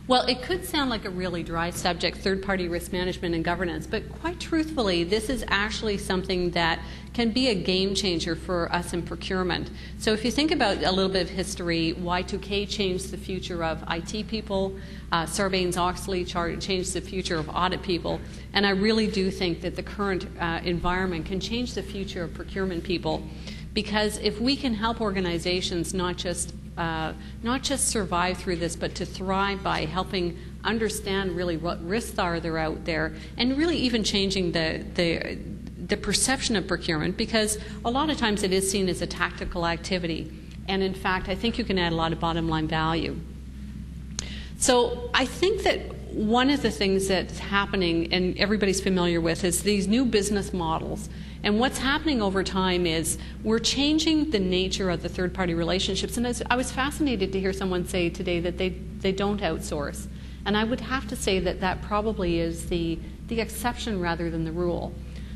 Well, it could sound like a really dry subject, third-party risk management and governance, but quite truthfully, this is actually something that can be a game changer for us in procurement. So if you think about a little bit of history, Y2K changed the future of IT people, Sarbanes-Oxley changed the future of audit people, and I really do think that the current environment can change the future of procurement people, because if we can help organizations not just survive through this, but to thrive by helping understand really what risks are there out there, and really even changing the perception of procurement, because a lot of times it is seen as a tactical activity, and in fact I think you can add a lot of bottom line value. So I think that one of the things that's happening, and everybody's familiar with, is these new business models. And what's happening over time is we're changing the nature of the third-party relationships. And I was fascinated to hear someone say today that they don't outsource. And I would have to say that that probably is the exception rather than the rule.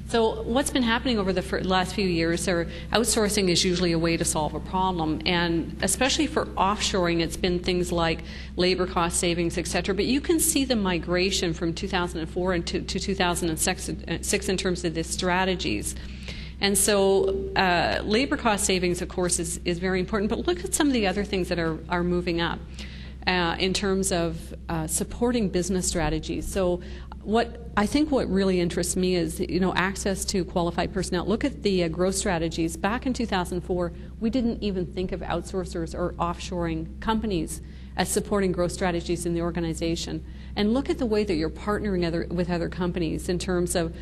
So what's been happening over the last few years, outsourcing is usually a way to solve a problem, and especially for offshoring, it's been things like labor cost savings, et cetera. But you can see the migration from 2004 to 2006 in terms of the strategies. And so labor cost savings, of course, is very important, but look at some of the other things that are moving up in terms of supporting business strategies. So I think what really interests me is, access to qualified personnel. Look at the growth strategies. Back in 2004, we didn't even think of outsourcers or offshoring companies as supporting growth strategies in the organization. And look at the way that you're partnering with other companies in terms of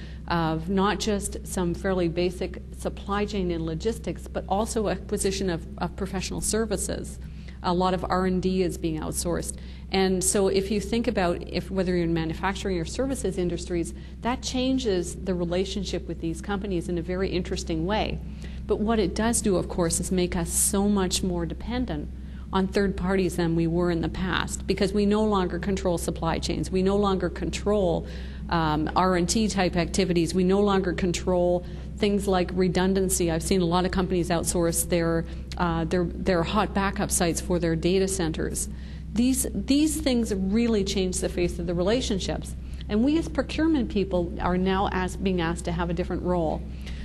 not just some fairly basic supply chain and logistics, but also acquisition of professional services. A lot of R&D is being outsourced. And so if you think about whether you're in manufacturing or services industries, that changes the relationship with these companies in a very interesting way. But what it does do, of course, is make us so much more dependent on third parties than we were in the past, because we no longer control supply chains. We no longer control R&D type activities. We no longer control things like redundancy. I've seen a lot of companies outsource their hot backup sites for their data centers. These things really change the face of the relationships. And we as procurement people are now being asked to have a different role.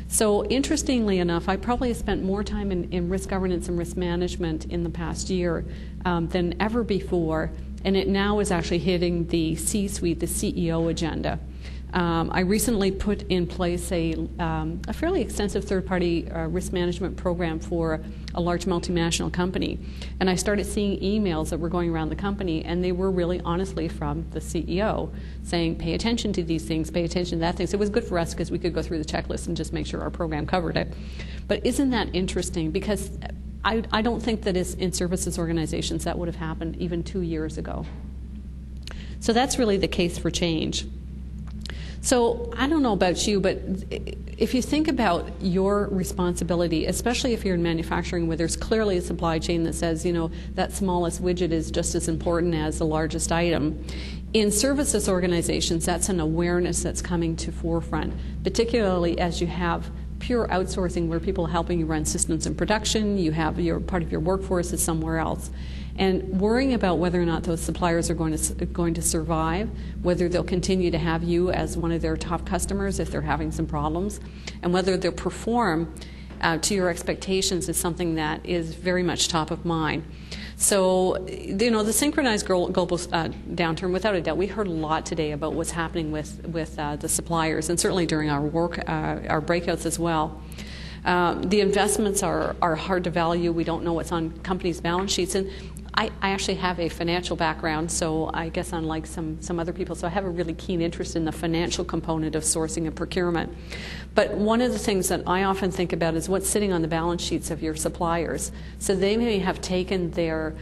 So interestingly enough, I probably have spent more time in risk governance and risk management in the past year than ever before, and it now is actually hitting the C-suite, the CEO agenda. I recently put in place a fairly extensive third-party risk management program for a large multinational company. And I started seeing emails that were going around the company, and they were really honestly from the CEO saying, pay attention to these things, pay attention to that thing. So it was good for us because we could go through the checklist and just make sure our program covered it. But isn't that interesting? Because I don't think that in services organizations that would have happened even 2 years ago. So that's really the case for change. So I don't know about you, but if you think about your responsibility, especially if you're in manufacturing where there's clearly a supply chain that says, that smallest widget is just as important as the largest item. In services organizations, that's an awareness that's coming to forefront, particularly as you have pure outsourcing where people are helping you run systems in production, you have part of your workforce is somewhere else. And worrying about whether or not those suppliers are going to survive, whether they'll continue to have you as one of their top customers if they're having some problems, and whether they'll perform to your expectations is something that is very much top of mind. So, the synchronized global downturn, without a doubt, we heard a lot today about what's happening with the suppliers, and certainly during our breakouts as well. The investments are hard to value. We don't know what's on companies' balance sheets. And I actually have a financial background, so I guess unlike some other people, so I have a really keen interest in the financial component of sourcing and procurement. But one of the things that I often think about is what's sitting on the balance sheets of your suppliers. So they may have taken their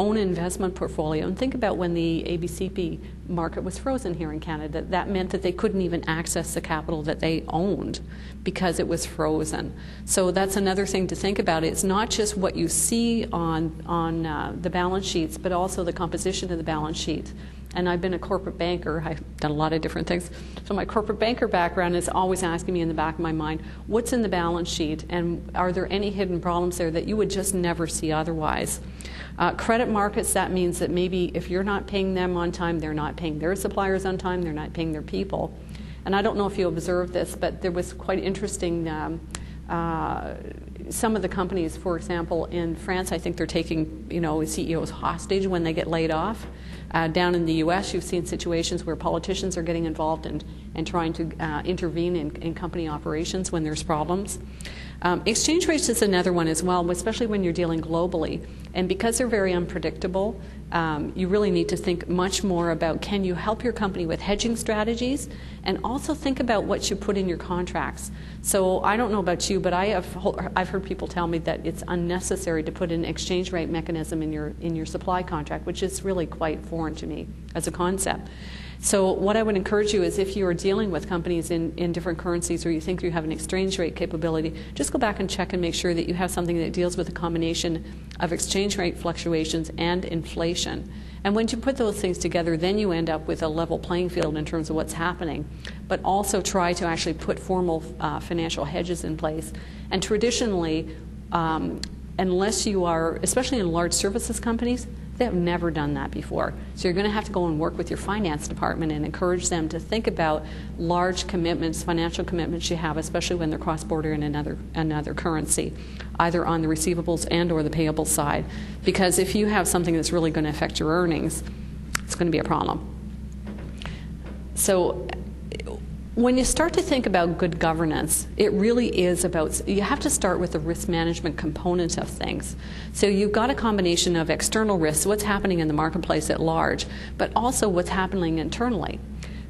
own investment portfolio, and think about when the ABCP market was frozen here in Canada. That meant that they couldn't even access the capital that they owned because it was frozen. So that's another thing to think about. It's not just what you see on the balance sheets, but also the composition of the balance sheet And I've been a corporate banker. I've done a lot of different things. So my corporate banker background is always asking me in the back of my mind, what's in the balance sheet, and are there any hidden problems there that you would just never see otherwise? Credit markets, that means that maybe if you're not paying them on time, they're not paying their suppliers on time, they're not paying their people. And I don't know if you observed this, but there was quite interesting, some of the companies, for example, in France, I think they're taking, CEOs hostage when they get laid off. Down in the U.S., you've seen situations where politicians are getting involved and trying to intervene in company operations when there's problems. Exchange rates is another one as well, especially when you're dealing globally. And because they're very unpredictable, you really need to think much more about, can you help your company with hedging strategies, and also think about what you put in your contracts. So I don't know about you, but I've heard people tell me that it's unnecessary to put an exchange rate mechanism in your supply contract, which is really quite foreign to me as a concept. So what I would encourage you is, if you are dealing with companies in different currencies, or you think you have an exchange rate capability, just go back and check and make sure that you have something that deals with a combination of exchange rate fluctuations and inflation. And when you put those things together, then you end up with a level playing field in terms of what's happening. But also try to actually put formal financial hedges in place. And traditionally, unless you are, especially in large services companies, they have never done that before. So you're going to have to go and work with your finance department and encourage them to think about large commitments, financial commitments you have, especially when they're cross-border in another currency, either on the receivables and or the payable side. Because if you have something that's really going to affect your earnings, it's going to be a problem. So when you start to think about good governance, it really is about, you have to start with the risk management component of things. So you've got a combination of external risks, what's happening in the marketplace at large, but also what's happening internally.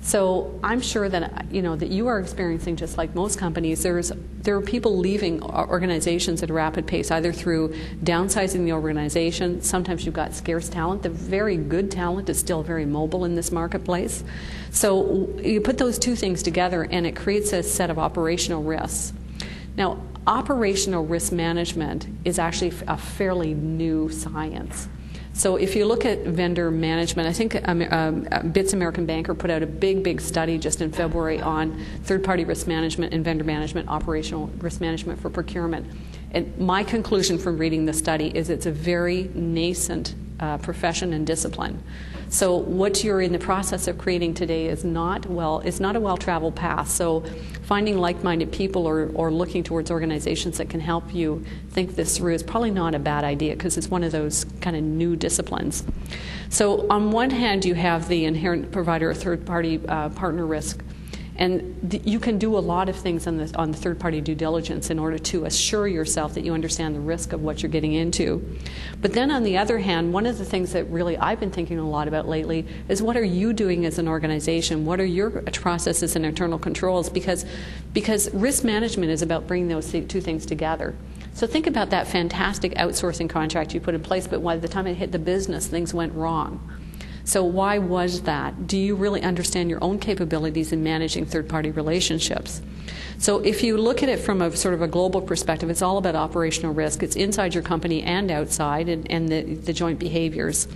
So I'm sure that that you are experiencing, just like most companies, there are people leaving organizations at a rapid pace, either through downsizing the organization. Sometimes you've got scarce talent. The very good talent is still very mobile in this marketplace. So you put those two things together and it creates a set of operational risks. Now, operational risk management is actually a fairly new science. So if you look at vendor management, I think BITS American Banker put out a big study just in February on third-party risk management and vendor management, operational risk management for procurement. And my conclusion from reading the study is it's a very nascent profession and discipline. So what you're in the process of creating today is not a well-traveled path. So finding like-minded people or looking towards organizations that can help you think this through is probably not a bad idea, because it's one of those kind of new disciplines. So on one hand, you have the inherent provider or third-party partner risk. And you can do a lot of things on the third-party due diligence in order to assure yourself that you understand the risk of what you're getting into. But then on the other hand, one of the things that really I've been thinking a lot about lately is, what are you doing as an organization? What are your processes and internal controls? Because risk management is about bringing those two things together. So think about that fantastic outsourcing contract you put in place, but by the time it hit the business, things went wrong. So why was that? Do you really understand your own capabilities in managing third-party relationships? So if you look at it from a sort of a global perspective, it's all about operational risk. It's inside your company and outside, and the joint behaviors.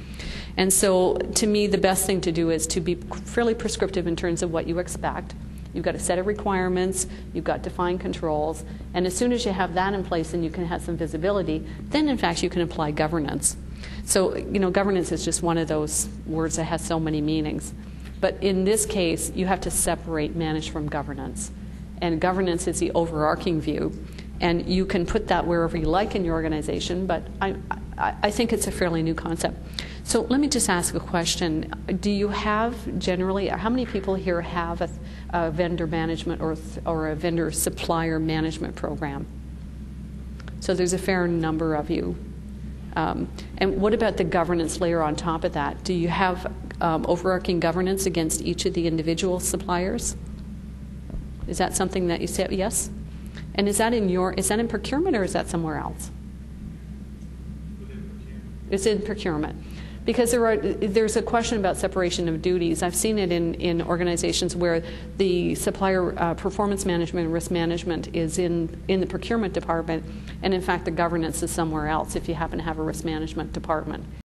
And so to me, the best thing to do is to be fairly prescriptive in terms of what you expect. You've got a set of requirements, you've got defined controls, and as soon as you have that in place and you can have some visibility, then in fact you can apply governance. So, governance is just one of those words that has so many meanings. But in this case, you have to separate manage from governance. And governance is the overarching view. And you can put that wherever you like in your organization, but I think it's a fairly new concept. So let me just ask a question. Do you have generally, how many people here have a vendor management or a vendor supplier management program? So there's a fair number of you. And what about the governance layer on top of that? Do you have overarching governance against each of the individual suppliers? Is that something that you say yes? And is that in procurement, or is that somewhere else? It's in procurement. Because there's a question about separation of duties. I've seen it in organizations where the supplier performance management and risk management is in the procurement department, and in fact the governance is somewhere else if you happen to have a risk management department.